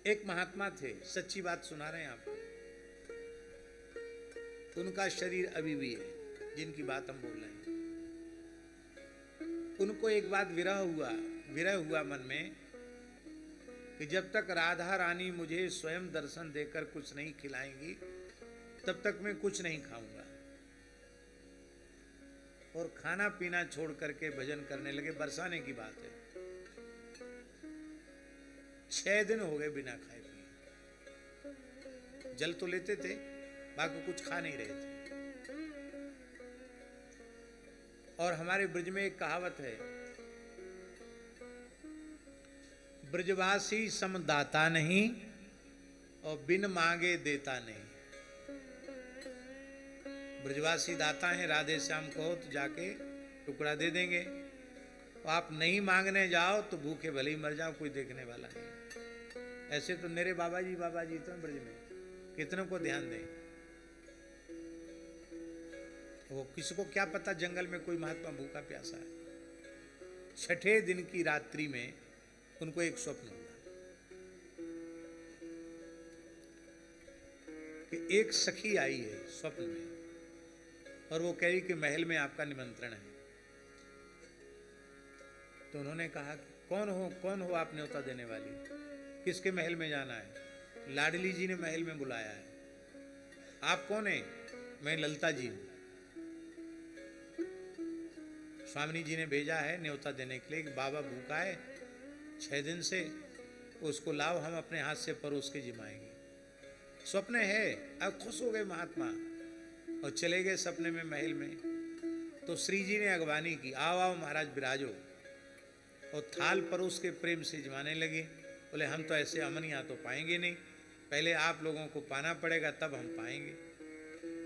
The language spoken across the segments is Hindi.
एक महात्मा थे, सच्ची बात सुना रहे हैं आपको। उनका शरीर अभी भी है, जिनकी बात हम बोल रहे हैं। उनको एक बात विरह हुआ मन में कि जब तक राधा रानी मुझे स्वयं दर्शन देकर कुछ नहीं खिलाएंगी तब तक मैं कुछ नहीं खाऊंगा। और खाना पीना छोड़ करके भजन करने लगे। बरसाने की बात है, 6 दिन हो गए बिना खाए पिए। जल तो लेते थे, बाकी कुछ खा नहीं रहे थे। और हमारे ब्रज में एक कहावत है, ब्रजवासी समदाता नहीं और बिन मांगे देता नहीं। ब्रजवासी दाता हैं, राधे श्याम कहो तो जाके टुकड़ा दे देंगे। तो आप नहीं मांगने जाओ तो भूखे भले ही मर जाओ, कोई देखने वाला नहीं। ऐसे तो मेरे बाबा जी तो ब्रज में कितनों को ध्यान दें। वो किसी को क्या पता जंगल में कोई महात्मा भूखा प्यासा है। 6ठे दिन की रात्रि में उनको एक स्वप्न हुआ कि एक सखी आई है स्वप्न में और वो कह रही कि महल में आपका निमंत्रण है। तो उन्होंने कहा कि कौन हो आप न्योता देने वाली, किसके महल में जाना है? लाडली जी ने महल में बुलाया है। आप कौन है? मैं ललता जी हूं। स्वामी जी ने भेजा है न्योता देने के लिए कि बाबा भूखा है 6 दिन से, उसको लाओ, हम अपने हाथ से परोस के जिमाएंगे। स्वप्न है। अब खुश हो गए महात्मा और चले गए सपने में महल में। तो श्री जी ने अगवानी की, आओ आओ महाराज विराजो, और थाल परोस के प्रेम से जिमाने लगे। बोले हम तो ऐसे अमन यहाँ तो पाएंगे नहीं, पहले आप लोगों को पाना पड़ेगा तब हम पाएंगे।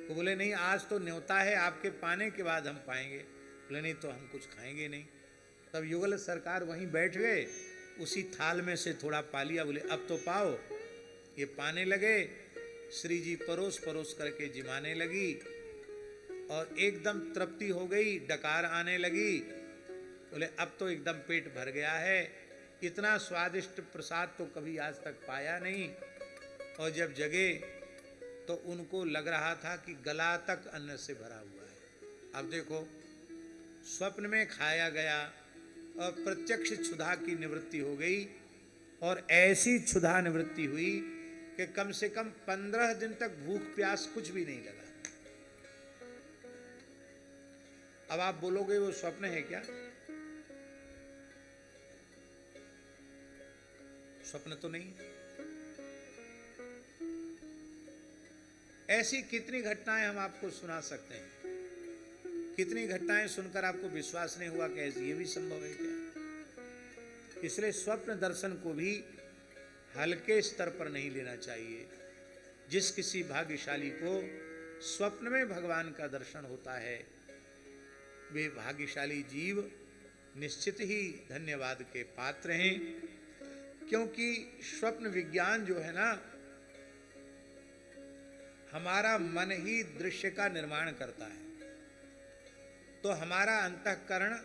तो बोले नहीं, आज तो न्योता है, आपके पाने के बाद हम पाएंगे। बोले नहीं तो हम कुछ खाएंगे नहीं। तब युगल सरकार वहीं बैठ गए, उसी थाल में से थोड़ा पा लिया। बोले अब तो पाओ। ये पाने लगे, श्री जी परोस परोस करके जिमाने लगी और एकदम तृप्ति हो गई, डकार आने लगी। बोले अब तो एकदम पेट भर गया है, इतना स्वादिष्ट प्रसाद तो कभी आज तक पाया नहीं। और जब जगे तो उनको लग रहा था कि गला तक अन्न से भरा हुआ है। अब देखो, स्वप्न में खाया गया और प्रत्यक्ष क्षुधा की निवृत्ति हो गई। और ऐसी क्षुधा निवृत्ति हुई कि कम से कम 15 दिन तक भूख प्यास कुछ भी नहीं लगा। अब आप बोलोगे वो स्वप्न है क्या? स्वप्न तो नहीं है। ऐसी कितनी घटनाएं हम आपको सुना सकते हैं। कितनी घटनाएं सुनकर आपको विश्वास नहीं हुआ कि ये भी संभव है क्या? इसलिए स्वप्न दर्शन को भी हल्के स्तर पर नहीं लेना चाहिए। जिस किसी भाग्यशाली को स्वप्न में भगवान का दर्शन होता है, वे भाग्यशाली जीव निश्चित ही धन्यवाद के पात्र हैं। क्योंकि स्वप्न विज्ञान जो है ना, हमारा मन ही दृश्य का निर्माण करता है। तो हमारा अंतःकरण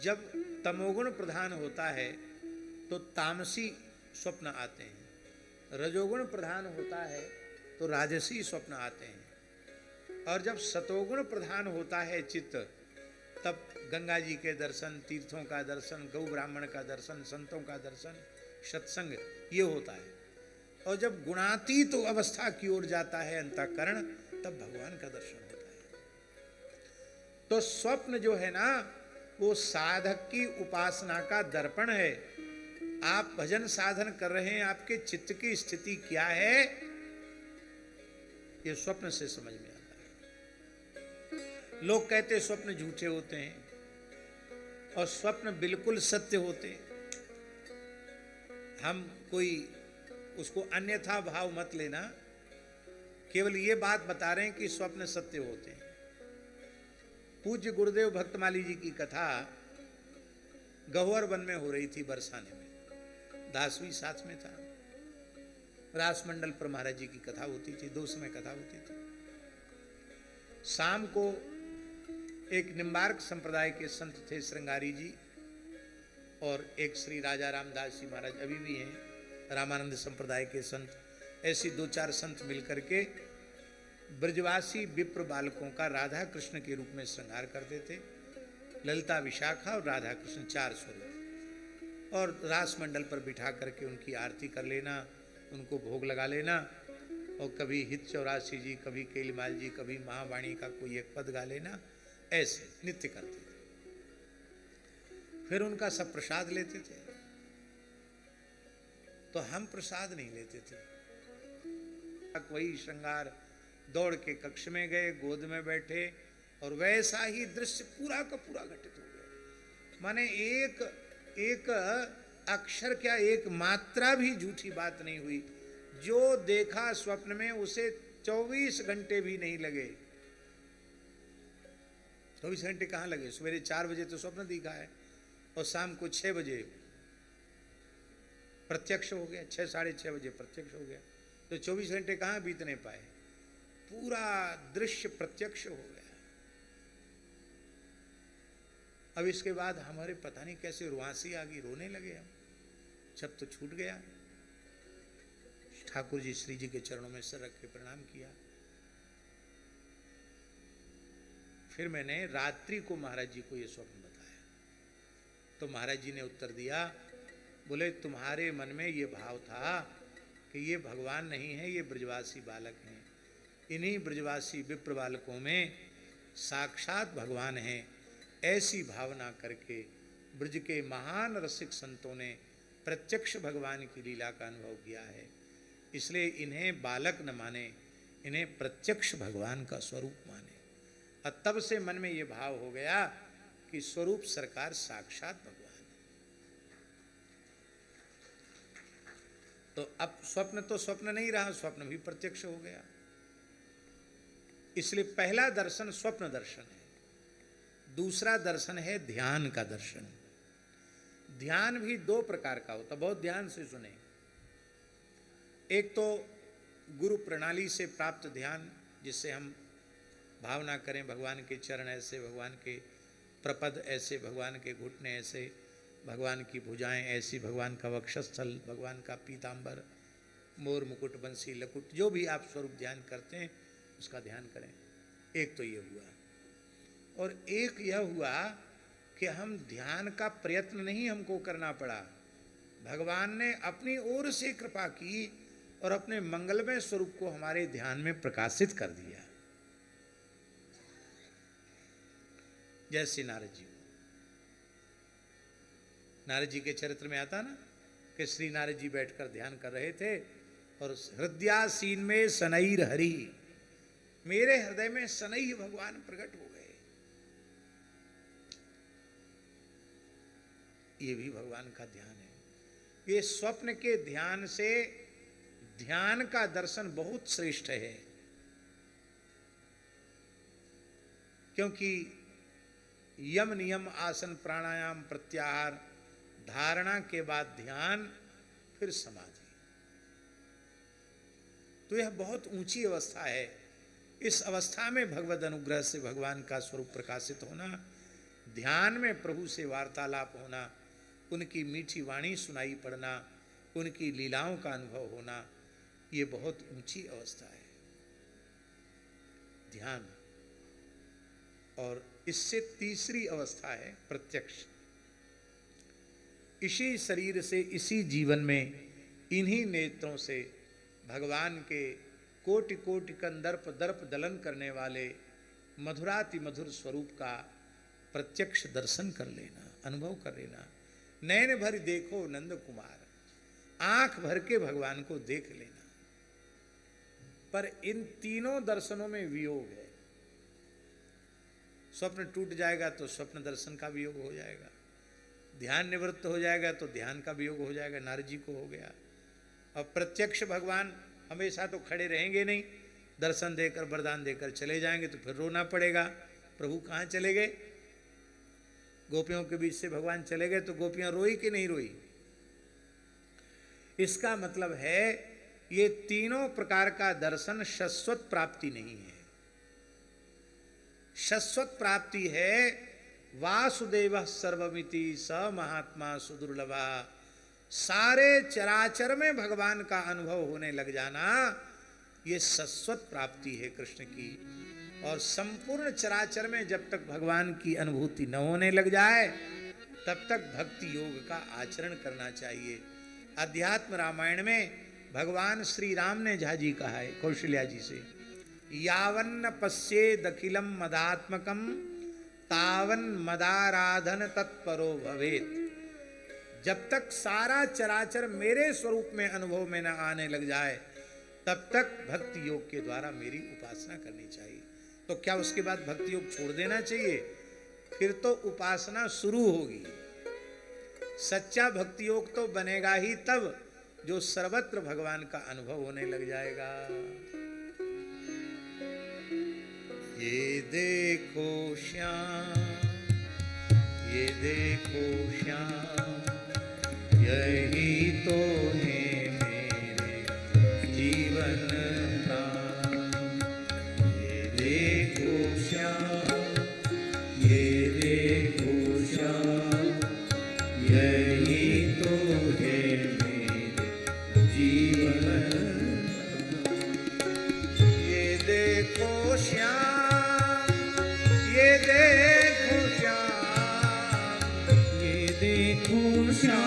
जब तमोगुण प्रधान होता है तो तामसी स्वप्न आते हैं, रजोगुण प्रधान होता है तो राजसी स्वप्न आते हैं, और जब सतोगुण प्रधान होता है चित्त, तब गंगा जी के दर्शन, तीर्थों का दर्शन, गौ ब्राह्मण का दर्शन, संतों का दर्शन, सत्संग, ये होता है। और जब गुणातीत अवस्था की ओर जाता है अंतःकरण, तब भगवान का दर्शन होता है। तो स्वप्न जो है ना, वो साधक की उपासना का दर्पण है। आप भजन साधन कर रहे हैं, आपके चित्त की स्थिति क्या है, ये स्वप्न से समझ में आता है। लोग कहते स्वप्न झूठे होते हैं और स्वप्न बिल्कुल सत्य होते हैं। हम कोई उसको अन्यथा भाव मत लेना, केवल ये बात बता रहे हैं कि स्वप्न सत्य होते हैं। पूज्य गुरुदेव भक्तमाली जी की कथा गहुवर वन में हो रही थी बरसाने में, दासवी साथ में था। रासमंडल पर महाराज जी की कथा होती थी, 2 समय कथा होती थी। शाम को एक निम्बार्क संप्रदाय के संत थे श्रृंगारी जी, और एक श्री राजा रामदास जी महाराज अभी भी हैं, रामानंद संप्रदाय के संत, ऐसी 2-4 संत मिलकर के ब्रजवासी विप्र बालकों का राधा कृष्ण के रूप में श्रृंगार करते थे। ललिता, विशाखा और राधा कृष्ण 4 स्वरूप, और रास मंडल पर बिठा करके उनकी आरती कर लेना, उनको भोग लगा लेना, और कभी हित चौरासी जी, कभी केलीमाल जी, कभी महावाणी का कोई एक पद गा लेना, ऐसे नित्य करते थे। फिर उनका सब प्रसाद लेते थे, तो हम प्रसाद नहीं लेते थे। वही श्रृंगार, दौड़ के कक्ष में गए, गोद में बैठे, और वैसा ही दृश्य पूरा का पूरा घटित हो गया। माने एक अक्षर क्या, एक मात्रा भी झूठी बात नहीं हुई। जो देखा स्वप्न में उसे 24 घंटे भी नहीं लगे। 24 घंटे कहाँ लगे? सवेरे 4 बजे तो स्वप्न दिखा है, और शाम को 6 बजे प्रत्यक्ष हो गया, 6 साढ़े 6 बजे प्रत्यक्ष हो गया, तो 24 घंटे कहाँ बीतने पाए? पूरा दृश्य प्रत्यक्ष हो गया। अब इसके बाद हमारे पता नहीं कैसे रुआंसी आ गई, रोने लगे हम, जब तो छूट गया। ठाकुर जी श्री जी के चरणों में सर रख के प्रणाम किया। फिर मैंने रात्रि को महाराज जी को ये स्वप्न बताया, तो महाराज जी ने उत्तर दिया, बोले तुम्हारे मन में ये भाव था कि ये भगवान नहीं है, ये ब्रजवासी बालक हैं। इन्हीं ब्रजवासी विप्र बालकों में साक्षात भगवान हैं। ऐसी भावना करके ब्रज के महान रसिक संतों ने प्रत्यक्ष भगवान की लीला का अनुभव किया है। इसलिए इन्हें बालक न माने, इन्हें प्रत्यक्ष भगवान का स्वरूप माने। और तब से मन में ये भाव हो गया कि स्वरूप सरकार साक्षात भगवान है। तो अब स्वप्न तो स्वप्न नहीं रहा, स्वप्न भी प्रत्यक्ष हो गया। इसलिए पहला दर्शन स्वप्न दर्शन है, दूसरा दर्शन है ध्यान का दर्शन। ध्यान भी 2 प्रकार का होता, बहुत ध्यान से सुने। एक तो गुरु प्रणाली से प्राप्त ध्यान, जिससे हम भावना करें भगवान के चरण ऐसे, भगवान के प्रपद ऐसे, भगवान के घुटने ऐसे, भगवान की भुजाएं ऐसी, भगवान का वक्षस्थल, भगवान का पीतांबर, मोर मुकुट, बंसी, लकुट, जो भी आप स्वरूप ध्यान करते हैं उसका ध्यान करें। एक तो ये हुआ, और एक यह हुआ कि हम ध्यान का प्रयत्न नहीं हमको करना पड़ा, भगवान ने अपनी ओर से कृपा की और अपने मंगलमय स्वरूप को हमारे ध्यान में प्रकाशित कर दिया। जैसे नारद जी, नारद जी के चरित्र में आता ना कि श्री नारद जी बैठकर ध्यान कर रहे थे, और हृदयासीन में सनईर हरि, मेरे हृदय में सनई भगवान प्रकट हो गए। ये भी भगवान का ध्यान है। ये स्वप्न के ध्यान से ध्यान का दर्शन बहुत श्रेष्ठ है, क्योंकि यम नियम आसन प्राणायाम प्रत्याहार धारणा के बाद ध्यान, फिर समाधि, तो यह बहुत ऊंची अवस्था है। इस अवस्था में भगवद अनुग्रह से भगवान का स्वरूप प्रकाशित होना, ध्यान में प्रभु से वार्तालाप होना, उनकी मीठी वाणी सुनाई पड़ना, उनकी लीलाओं का अनुभव होना, ये बहुत ऊंची अवस्था है ध्यान। और इससे तीसरी अवस्था है प्रत्यक्ष। इसी शरीर से, इसी जीवन में, इन्हीं नेत्रों से भगवान के कोटि कोटि कंदर्प दर्प दलन करने वाले मधुराति मधुर स्वरूप का प्रत्यक्ष दर्शन कर लेना, अनुभव कर लेना। नयन भर देखो नंद कुमार, आंख भर के भगवान को देख लेना। पर इन तीनों दर्शनों में वियोग है। स्वप्न टूट जाएगा तो स्वप्न दर्शन का वियोग हो जाएगा, ध्यान निवृत्त हो जाएगा तो ध्यान का वियोग हो जाएगा, नारद जी को हो गया। और प्रत्यक्ष भगवान हमेशा तो खड़े रहेंगे नहीं, दर्शन देकर वरदान देकर चले जाएंगे तो फिर रोना पड़ेगा, प्रभु कहाँ चले गए। गोपियों के बीच से भगवान चले गए तो गोपियां रोई कि नहीं रोई। इसका मतलब है ये तीनों प्रकार का दर्शन शाश्वत प्राप्ति नहीं है। शाश्वत प्राप्ति है वासुदेव सर्वमिति स महात्मा सुदुर्लभा सारे चराचर में भगवान का अनुभव होने लग जाना, ये शाश्वत प्राप्ति है कृष्ण की। और संपूर्ण चराचर में जब तक भगवान की अनुभूति न होने लग जाए तब तक भक्ति योग का आचरण करना चाहिए। अध्यात्म रामायण में भगवान श्री राम ने झाजी कहा है कौशल्या जी से, यावन्न पश्येद अखिलम मदात्मकम तावन मदाराधन तत्परो भवेत। जब तक सारा चराचर मेरे स्वरूप में अनुभव में न आने लग जाए तब तक भक्ति योग के द्वारा मेरी उपासना करनी चाहिए। तो क्या उसके बाद भक्ति योग छोड़ देना चाहिए? फिर तो उपासना शुरू होगी। सच्चा भक्ति योग तो बनेगा ही तब जो सर्वत्र भगवान का अनुभव होने लग जाएगा। ये देखो श्याम, ये देखो श्याम, यही तो है मेरे जीवन का। ये देखो श्याम, ये देखो श्याम, यही तो है मेरे जीवन का। ये देखो श्याम, ये देखो श्याम, ये देखो श्याम,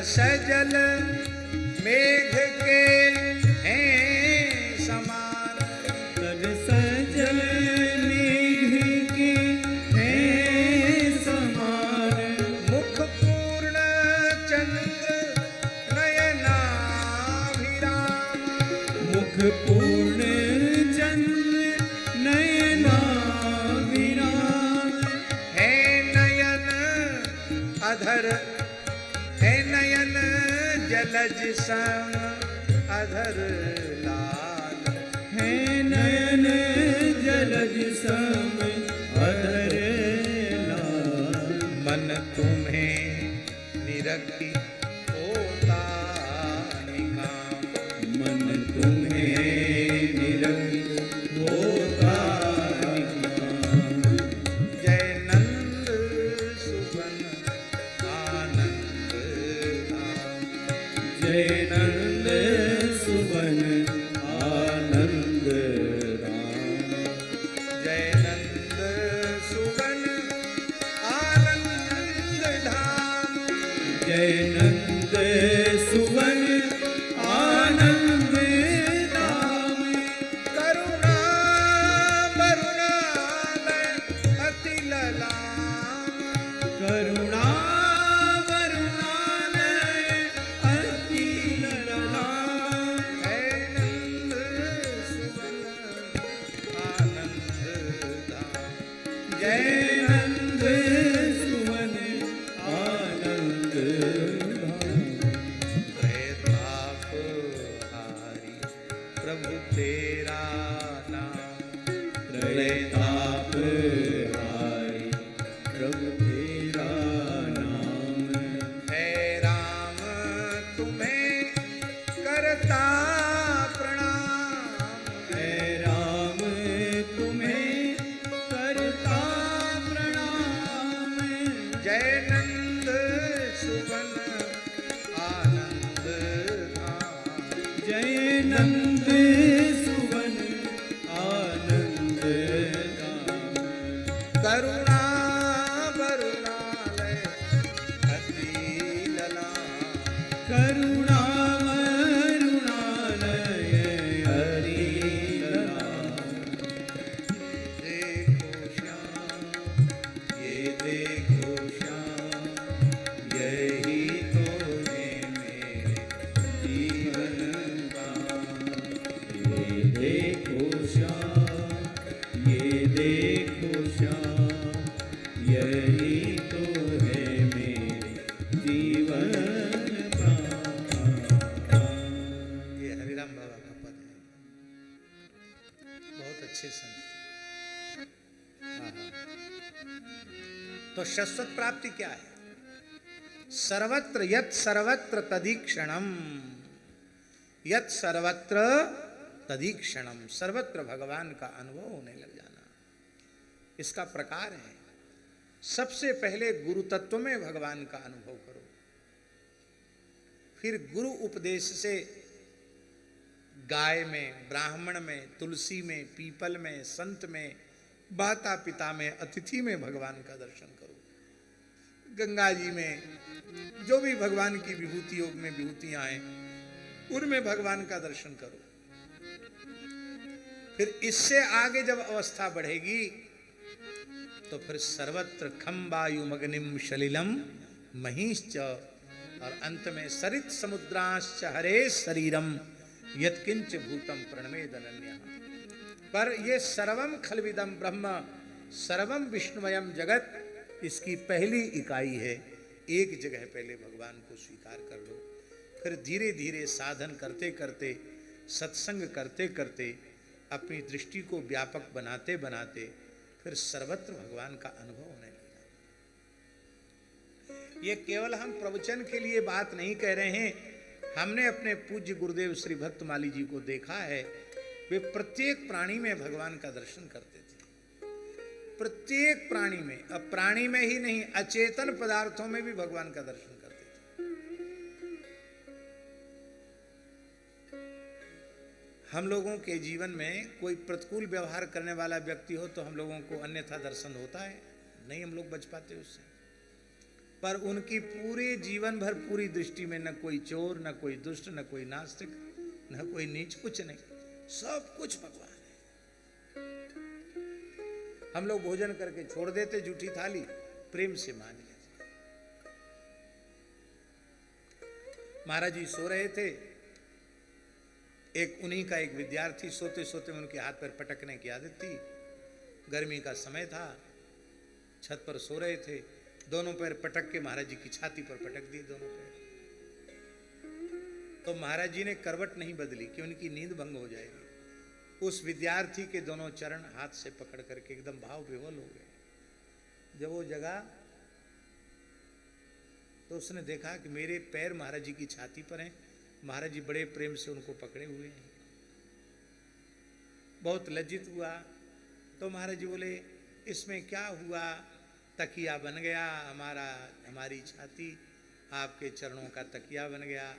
सजल मेघ के हैं समान, तन सजल मेघ के हैं समान। मुख पूर्ण चंद्र नयनाभिराम, मुख पूर्ण चंद्र नयनाभिराम। है नयन अधर, जलज सम अधर लाल। है नयन जलज सम अधर लाल। मन तुम्हें निरखी होता निकाम, मन तुम्हें निरखी होता निकाम। जय नंद सुवन आनंद, जय नंद सुवन जय नंद सुवन आनंद त्रैताप हारी प्रभु तेरा नाम, त्रैताप हारी प्रभु तेरा नाम। है राम तुम्हें करता प्रणाम, है राम तुम्हें करता प्रणाम। जय नंद सुवन आनंद धाम, जय नंद सुवन आनंद धाम। करुणा वरुणालय अति ललाम, करुणा वरुणालय हरि देखो श्याम ये देखो श्याम यही तो है मेरे जीवन का। ये देखो श्याम ये देखो श्याम यही तो है मेरे जीवन का। ये हरिराम बाबा का पद है, बहुत अच्छे संत थे। हाँ, हाँ। तो शाश्वत प्राप्ति क्या है? सर्वत्र यत् सर्वत्र तदीक्षणम, यत् सर्वत्र तदीक्षणम, सर्वत्र भगवान का अनुभव होने लग जाना, इसका प्रकार है। सबसे पहले गुरु तत्व में भगवान का अनुभव करो, फिर गुरु उपदेश से गाय में, ब्राह्मण में, तुलसी में, पीपल में, संत में, माता पिता में, अतिथि में भगवान का दर्शन करो। गंगा जी में जो भी भगवान की विभूति योग में विभूतियां हैं, उनमें भगवान का दर्शन करो। फिर इससे आगे जब अवस्था बढ़ेगी तो फिर सर्वत्र खम वायुमग्निम सलिलम महिश्च, और अंत में सरित समुद्राश्च हरे शरीरम यत्किंच भूतम प्रणमेद अनन्यः। पर ये सर्वम खलविदम ब्रह्म सर्वम विष्णुमयम जगत, इसकी पहली इकाई है। एक जगह पहले भगवान को स्वीकार कर लो, फिर धीरे धीरे साधन करते करते, सत्संग करते करते, अपनी दृष्टि को व्यापक बनाते बनाते फिर सर्वत्र भगवान का अनुभव होने लगा। ये केवल हम प्रवचन के लिए बात नहीं कह रहे हैं, हमने अपने पूज्य गुरुदेव श्री भक्तमाली जी को देखा है, वे प्रत्येक प्राणी में भगवान का दर्शन करते थे। प्रत्येक प्राणी में, अब प्राणी में ही नहीं, अचेतन पदार्थों में भी भगवान का दर्शन करते थे। हम लोगों के जीवन में कोई प्रतिकूल व्यवहार करने वाला व्यक्ति हो तो हम लोगों को अन्यथा दर्शन होता है, नहीं हम लोग बच पाते उससे। पर उनकी पूरे जीवन भर पूरी दृष्टि में न कोई चोर, न कोई दुष्ट, न कोई नास्तिक, न कोई नीच, कुछ नहीं, सब कुछ भगवान है। हम लोग भोजन करके छोड़ देते जूठी थाली, प्रेम से मान लेते। महाराज जी सो रहे थे, एक उन्हीं का एक विद्यार्थी सोते सोते उनके हाथ पर पटकने की आदत थी। गर्मी का समय था, छत पर सो रहे थे, दोनों पैर पटक के महाराज जी की छाती पर पटक दिए दोनों पैर। तो महाराज जी ने करवट नहीं बदली कि उनकी नींद भंग हो जाएगी। उस विद्यार्थी के दोनों चरण हाथ से पकड़ करके एकदम भाव विह्वल हो गए। जब वो जगा तो उसने देखा कि मेरे पैर महाराज जी की छाती पर हैं, महाराज जी बड़े प्रेम से उनको पकड़े हुए हैं। बहुत लज्जित हुआ। तो महाराज जी बोले, इसमें क्या हुआ? तकिया बन गया हमारी छाती, आपके चरणों का तकिया बन गया।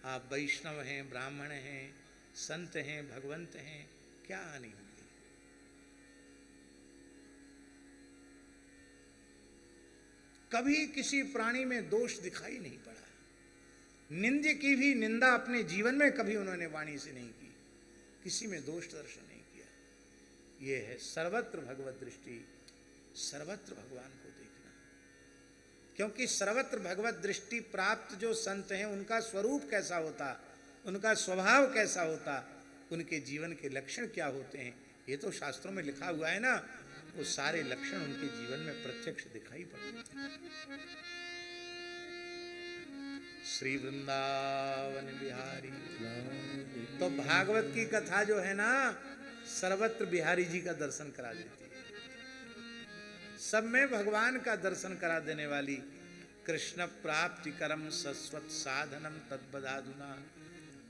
आप वैष्णव हैं, ब्राह्मण हैं, संत हैं, भगवंत हैं, क्या हानि होगी? कभी किसी प्राणी में दोष दिखाई नहीं पड़ा। निंद्य की भी निंदा अपने जीवन में कभी उन्होंने वाणी से नहीं की, किसी में दोष दर्शन नहीं किया। यह है सर्वत्र भगवत दृष्टि, सर्वत्र भगवान को देखना। क्योंकि सर्वत्र भगवत दृष्टि प्राप्त जो संत हैं, उनका स्वरूप कैसा होता, उनका स्वभाव कैसा होता, उनके जीवन के लक्षण क्या होते हैं, ये तो शास्त्रों में लिखा हुआ है ना। वो सारे लक्षण उनके जीवन में प्रत्यक्ष दिखाई पड़ते हैं। श्री वृंदावन बिहारी। तो भागवत की कथा जो है ना, सर्वत्र बिहारी जी का दर्शन करा देती है। सब में भगवान का दर्शन करा देने वाली, कृष्ण प्राप्ति करम सस्वत साधनम तद्बदाधुना।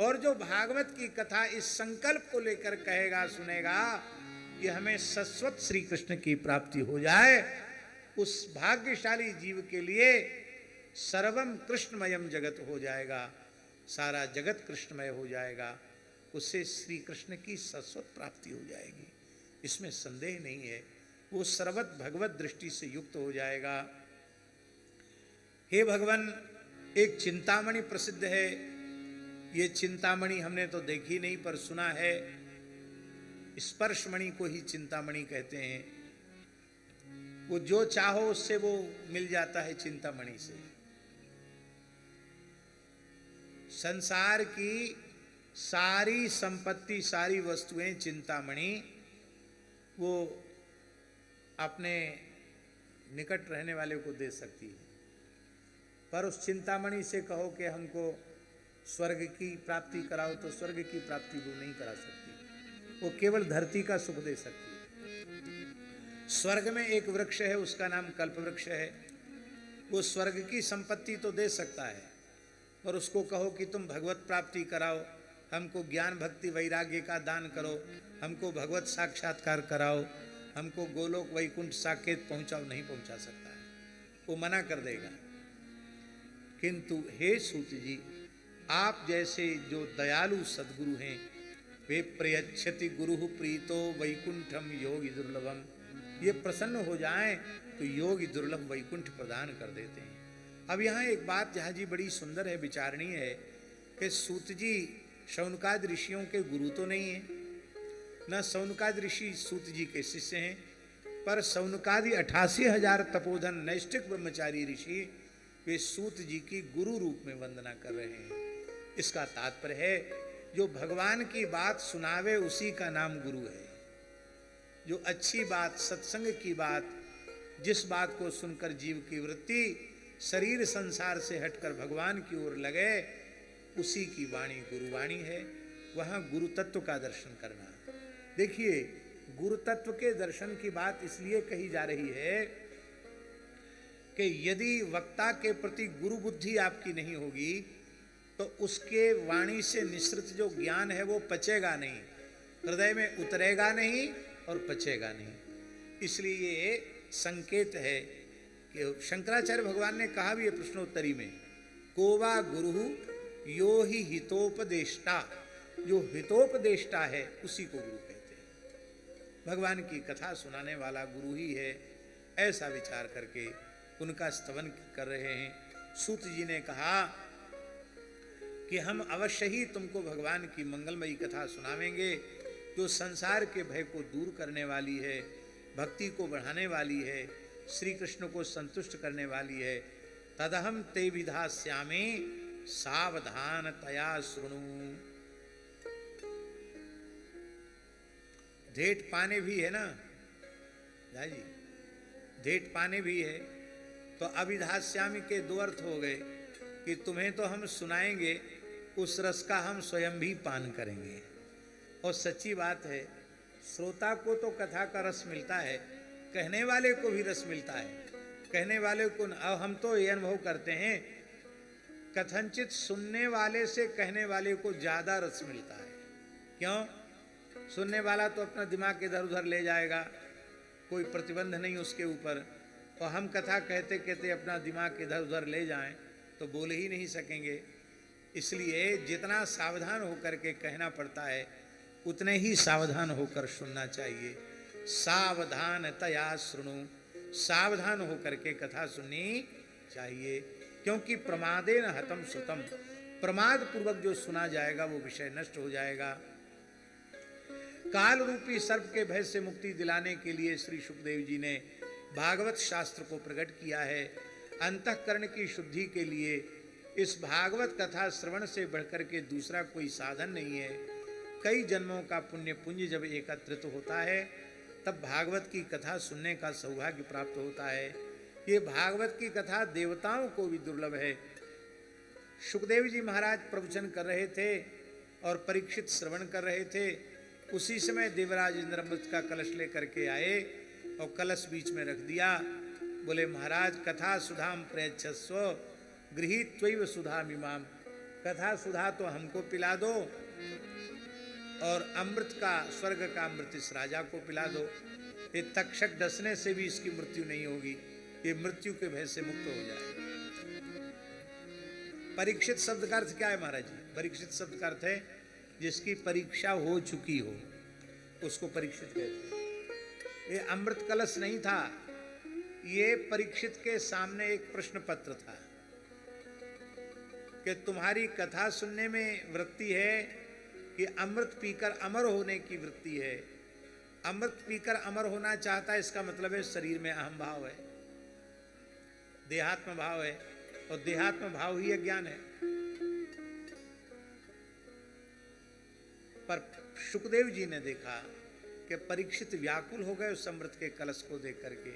और जो भागवत की कथा इस संकल्प को लेकर कहेगा, सुनेगा कि हमें सस्वत श्री कृष्ण की प्राप्ति हो जाए, उस भाग्यशाली जीव के लिए सर्वम कृष्णमयम जगत हो जाएगा, सारा जगत कृष्णमय हो जाएगा, उससे श्री कृष्ण की सस्वत प्राप्ति हो जाएगी, इसमें संदेह नहीं है। वो सर्वत भगवत दृष्टि से युक्त हो जाएगा। हे भगवान, एक चिंतामणि प्रसिद्ध है। ये चिंतामणि हमने तो देखी नहीं पर सुना है, स्पर्शमणि को ही चिंतामणि कहते हैं। वो जो चाहो उससे वो मिल जाता है चिंतामणि से। संसार की सारी संपत्ति, सारी वस्तुएं चिंतामणि वो अपने निकट रहने वाले को दे सकती है, पर उस चिंतामणि से कहो कि हमको स्वर्ग की प्राप्ति कराओ तो स्वर्ग की प्राप्ति वो नहीं करा सकती, वो केवल धरती का सुख दे सकती है। स्वर्ग में एक वृक्ष है, उसका नाम कल्प वृक्ष है। वो स्वर्ग की संपत्ति तो दे सकता है, पर उसको कहो कि तुम भगवत प्राप्ति कराओ, हमको ज्ञान भक्ति वैराग्य का दान करो, हमको भगवत साक्षात्कार कराओ, हमको गोलोक वैकुंठ साकेत पहुंचाओ, नहीं पहुंचा सकता है, वो मना कर देगा। किंतु हे सूत जी, आप जैसे जो दयालु सद्गुरु हैं, वे प्रयच्छति गुरु प्रीतो वैकुंठम योगी दुर्लभम, ये प्रसन्न हो जाएं तो योगी दुर्लभ वैकुंठ प्रदान कर देते हैं। अब यहाँ एक बात जहाँ जी बड़ी सुंदर है, विचारणीय है कि सूत जी शौनकाद ऋषियों के गुरु तो नहीं है, न शौनकाद ऋषि सूत जी के शिष्य हैं, पर शौनकादि 88,000 तपोधन नैष्ठिक ब्रह्मचारी ऋषि वे सूत जी की गुरु रूप में वंदना कर रहे हैं। इसका तात्पर्य है, जो भगवान की बात सुनावे उसी का नाम गुरु है। जो अच्छी बात, सत्संग की बात, जिस बात को सुनकर जीव की वृत्ति शरीर संसार से हटकर भगवान की ओर लगे, उसी की वाणी गुरुवाणी है। वहाँ गुरु तत्व का दर्शन करना। देखिए, गुरु तत्व के दर्शन की बात इसलिए कही जा रही है कि यदि वक्ता के प्रति गुरु बुद्धि आपकी नहीं होगी तो उसके वाणी से निश्रित जो ज्ञान है वो पचेगा नहीं, हृदय में उतरेगा नहीं और पचेगा नहीं। इसलिए ये संकेत है कि शंकराचार्य भगवान ने कहा भी है प्रश्नोत्तरी में, कोवा गुरु यो ही हितोपदेष्टा, जो हितोपदेष्टा है उसी को गुरु कहते हैं। भगवान की कथा सुनाने वाला गुरु ही है, ऐसा विचार करके उनका स्तवन कर रहे हैं। सूत जी ने कहा कि हम अवश्य ही तुमको भगवान की मंगलमयी कथा सुनावेंगे, जो संसार के भय को दूर करने वाली है, भक्ति को बढ़ाने वाली है, श्री कृष्ण को संतुष्ट करने वाली है। तदहम ते विधास्यामि सावधान तया शृणु। धेट पाने भी है ना जी, धेट पाने भी है। तो अविधास्यामि के दो अर्थ हो गए कि तुम्हें तो हम सुनाएंगे, उस रस का हम स्वयं भी पान करेंगे। और सच्ची बात है, श्रोता को तो कथा का रस मिलता है, कहने वाले को भी रस मिलता है। कहने वाले को, अब हम तो ये अनुभव करते हैं, कथनचित सुनने वाले से कहने वाले को ज्यादा रस मिलता है। क्यों? सुनने वाला तो अपना दिमाग इधर उधर ले जाएगा, कोई प्रतिबंध नहीं उसके ऊपर, और हम कथा कहते कहते अपना दिमाग इधर उधर ले जाएं तो बोल ही नहीं सकेंगे। इसलिए जितना सावधान होकर के कहना पड़ता है, उतने ही सावधान होकर सुनना चाहिए। सावधान तया शृणु, सावधान होकर के कथा सुननी चाहिए, क्योंकि प्रमादेन हतम सुतम, प्रमाद पूर्वक जो सुना जाएगा वो विषय नष्ट हो जाएगा। काल रूपी सर्प के भय से मुक्ति दिलाने के लिए श्री सुखदेव जी ने भागवत शास्त्र को प्रकट किया है। अंतःकरण की शुद्धि के लिए इस भागवत कथा श्रवण से बढ़कर के दूसरा कोई साधन नहीं है। कई जन्मों का पुण्य पुंज जब एकत्रित होता है तब भागवत की कथा सुनने का सौभाग्य प्राप्त होता है। ये भागवत की कथा देवताओं को भी दुर्लभ है। सुखदेव जी महाराज प्रवचन कर रहे थे और परीक्षित श्रवण कर रहे थे। उसी समय देवराज इंद्र अमृत का कलश लेकर के आए और कलश बीच में रख दिया। बोले महाराज कथा सुधाम प्रयच्छस्व गृहीत त्वैव सुधामिमाम, कथा सुधा तो हमको पिला दो और अमृत का, स्वर्ग का अमृत इस राजा को पिला दो। ये तक्षक डसने से भी इसकी मृत्यु नहीं होगी, ये मृत्यु के भय से मुक्त हो जाए। परीक्षित शब्द का अर्थ क्या है महाराज जी? परीक्षित शब्द का अर्थ है जिसकी परीक्षा हो चुकी हो, उसको परीक्षित कहते हैं। ये अमृत कलश नहीं था, ये परीक्षित के सामने एक प्रश्न पत्र था कि तुम्हारी कथा सुनने में वृत्ति है कि अमृत पीकर अमर होने की वृत्ति है। अमृत पीकर अमर होना चाहता है, इसका मतलब है शरीर में अहम भाव है, देहात्म भाव है, और देहात्म भाव ही अज्ञान है। पर सुखदेव जी ने देखा कि परीक्षित व्याकुल हो गए उस अमृत के कलश को देख करके।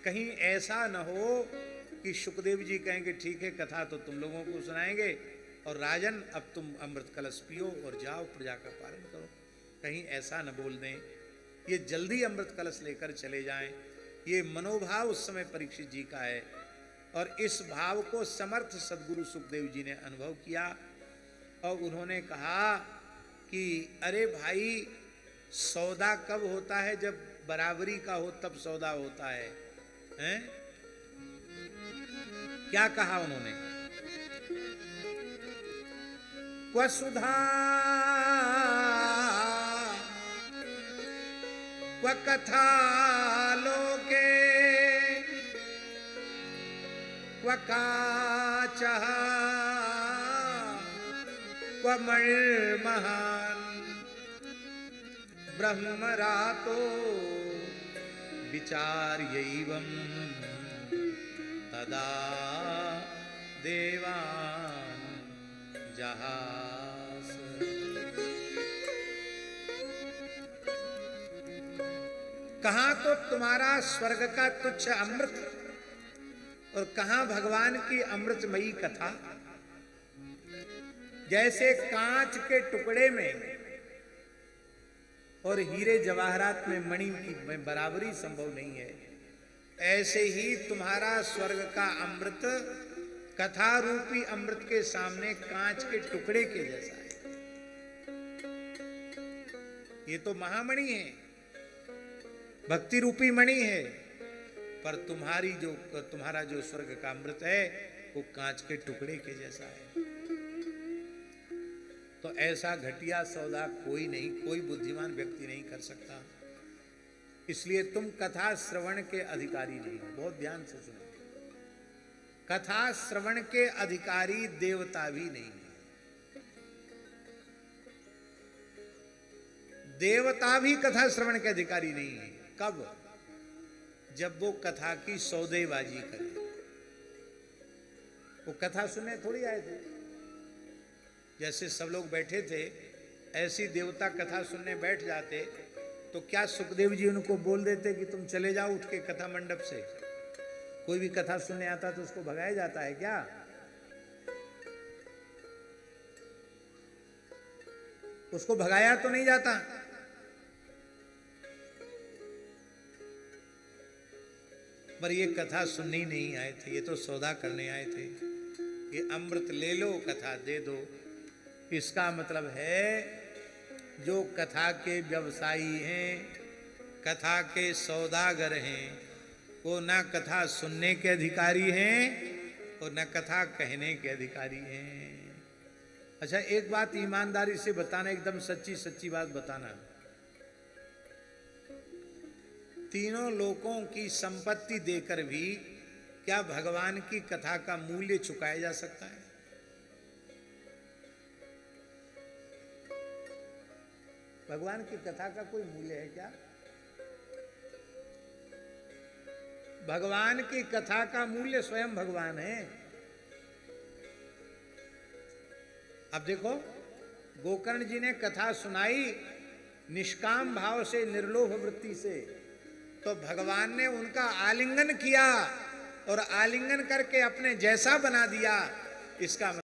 कहीं ऐसा न हो कि सुखदेव जी कहेंगे ठीक है कथा तो तुम लोगों को सुनाएंगे और राजन अब तुम अमृत कलश पियो और जाओ प्रजा का पालन करो। कहीं ऐसा न बोल दें, ये जल्दी अमृत कलश लेकर चले जाएं। ये मनोभाव उस समय परीक्षित जी का है और इस भाव को समर्थ सदगुरु सुखदेव जी ने अनुभव किया और उन्होंने कहा कि अरे भाई सौदा कब होता है? जब बराबरी का हो तब सौदा होता है, हैं? क्या कहा उन्होंने? क्व सुधा क्व कथा लोके क्व काचः क्व मणिर्महान् ब्रह्मरातो विचार्यैवम् तदा देवान् जहास। कहाँ तो तुम्हारा स्वर्ग का तुच्छ अमृत और कहाँ भगवान की अमृतमयी कथा। जैसे कांच के टुकड़े में और हीरे जवाहरात में मणि की बराबरी संभव नहीं है, ऐसे ही तुम्हारा स्वर्ग का अमृत कथा रूपी अमृत के सामने कांच के टुकड़े के जैसा है। ये तो महामणि है, भक्ति रूपी मणि है, पर तुम्हारा जो स्वर्ग का अमृत है वो कांच के टुकड़े के जैसा है। तो ऐसा घटिया सौदा कोई नहीं, कोई बुद्धिमान व्यक्ति नहीं कर सकता। इसलिए तुम कथा श्रवण के अधिकारी नहीं हो। बहुत ध्यान से सुनो, कथा श्रवण के अधिकारी देवता भी नहीं है। देवता भी कथा श्रवण के अधिकारी नहीं है। कब? जब वो कथा की सौदेबाजी करे। वो कथा सुनने थोड़ी आए थे। जैसे सब लोग बैठे थे, ऐसी देवता कथा सुनने बैठ जाते तो क्या सुखदेव जी उनको बोल देते कि तुम चले जाओ उठ के कथा मंडप से? कोई भी कथा सुनने आता तो उसको भगाया जाता है क्या? उसको भगाया तो नहीं जाता। पर ये कथा सुनने ही नहीं आए थे, ये तो सौदा करने आए थे। ये अमृत ले लो, कथा दे दो। इसका मतलब है जो कथा के व्यवसायी हैं, कथा के सौदागर हैं, वो ना कथा सुनने के अधिकारी हैं और ना कथा कहने के अधिकारी हैं। अच्छा, एक बात ईमानदारी से बताना, एकदम सच्ची सच्ची बात बताना। तीनों लोकों की संपत्ति देकर भी क्या भगवान की कथा का मूल्य चुकाया जा सकता है? भगवान की कथा का कोई मूल्य है क्या? भगवान की कथा का मूल्य स्वयं भगवान है। अब देखो, गोकर्ण जी ने कथा सुनाई निष्काम भाव से, निर्लोभ वृत्ति से, तो भगवान ने उनका आलिंगन किया और आलिंगन करके अपने जैसा बना दिया। इसका